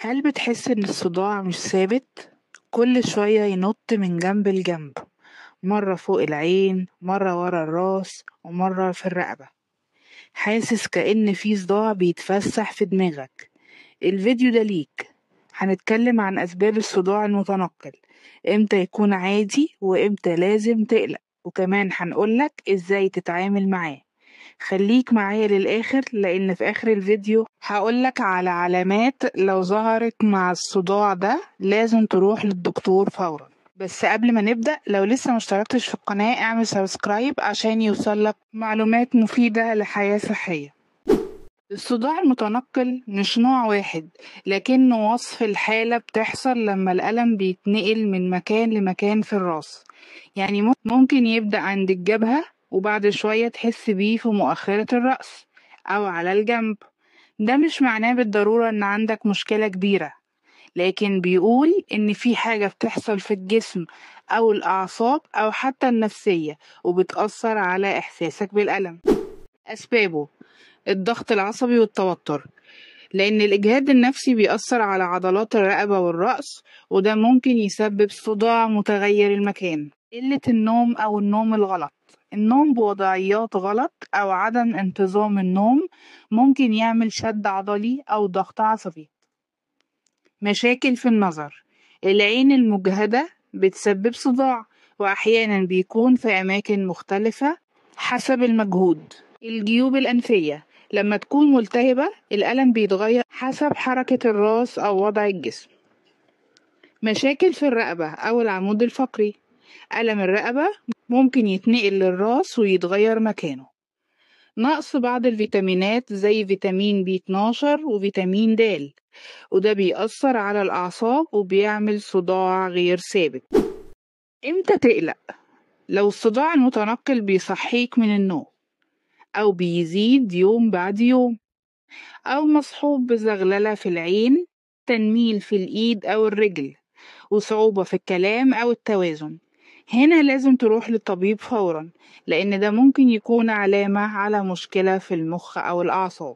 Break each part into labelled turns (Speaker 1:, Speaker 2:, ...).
Speaker 1: هل بتحس إن الصداع مش ثابت؟ كل شوية ينط من جنب لجنب، مرة فوق العين، مرة ورا الراس، ومرة في الرقبة. حاسس كأن في صداع بيتفسح في دماغك. الفيديو ده ليك. هنتكلم عن أسباب الصداع المتنقل، إمتى يكون عادي وإمتى لازم تقلق، وكمان هنقولك إزاي تتعامل معاه. خليك معايا للآخر، لأن في آخر الفيديو هقولك على علامات لو ظهرت مع الصداع ده لازم تروح للدكتور فورا. بس قبل ما نبدأ، لو لسه مشتركتش في القناة اعمل سبسكرايب عشان يوصلك معلومات مفيدة لحياة صحية. الصداع المتنقل مش نوع واحد، لكنه وصف الحالة بتحصل لما الألم بيتنقل من مكان لمكان في الراس. يعني ممكن يبدأ عند الجبهة وبعد شوية تحس بيه في مؤخرة الرأس أو على الجنب. ده مش معناه بالضرورة إن عندك مشكلة كبيرة، لكن بيقول إن في حاجة بتحصل في الجسم أو الأعصاب أو حتى النفسية وبتأثر على إحساسك بالألم. أسبابه: الضغط العصبي والتوتر، لأن الإجهاد النفسي بيأثر على عضلات الرقبة والرأس، وده ممكن يسبب صداع متغير المكان. قلة النوم أو النوم الغلط، النوم بوضعيات غلط أو عدم انتظام النوم ممكن يعمل شد عضلي أو ضغط عصبي. مشاكل في النظر، العين المجهدة بتسبب صداع، وأحيانا بيكون في أماكن مختلفة حسب المجهود. الجيوب الأنفية، لما تكون ملتهبة الألم بيتغير حسب حركة الراس أو وضع الجسم. مشاكل في الرقبة أو العمود الفقري، ألم الرقبة ممكن يتنقل للراس ويتغير مكانه. نقص بعض الفيتامينات زي فيتامين بي 12 وفيتامين د، وده بيأثر على الأعصاب وبيعمل صداع غير ثابت. إمتى تقلق؟ لو الصداع المتنقل بيصحيك من النوم، أو بيزيد يوم بعد يوم، أو مصحوب بزغللة في العين، تنميل في الإيد أو الرجل، وصعوبة في الكلام أو التوازن. هنا لازم تروح للطبيب فورا، لأن ده ممكن يكون علامة على مشكلة في المخ أو الأعصاب.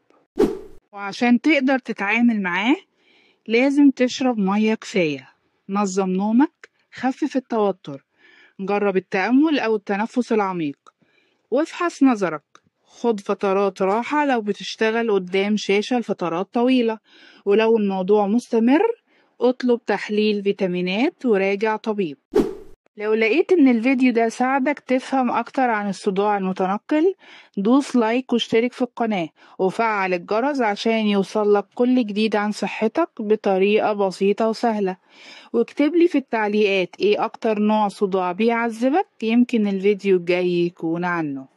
Speaker 1: وعشان تقدر تتعامل معاه لازم تشرب مية كفاية، نظم نومك، خفف التوتر، جرب التأمل أو التنفس العميق، وافحص نظرك. خد فترات راحة لو بتشتغل قدام شاشة لفترات طويلة، ولو الموضوع مستمر اطلب تحليل فيتامينات وراجع طبيب. لو لقيت ان الفيديو ده ساعدك تفهم اكتر عن الصداع المتنقل، دوس لايك واشترك في القناة وفعل الجرس عشان يوصلك كل جديد عن صحتك بطريقة بسيطة وسهلة. واكتب لي في التعليقات ايه اكتر نوع صداع بيعذبك، يمكن الفيديو الجاي يكون عنه.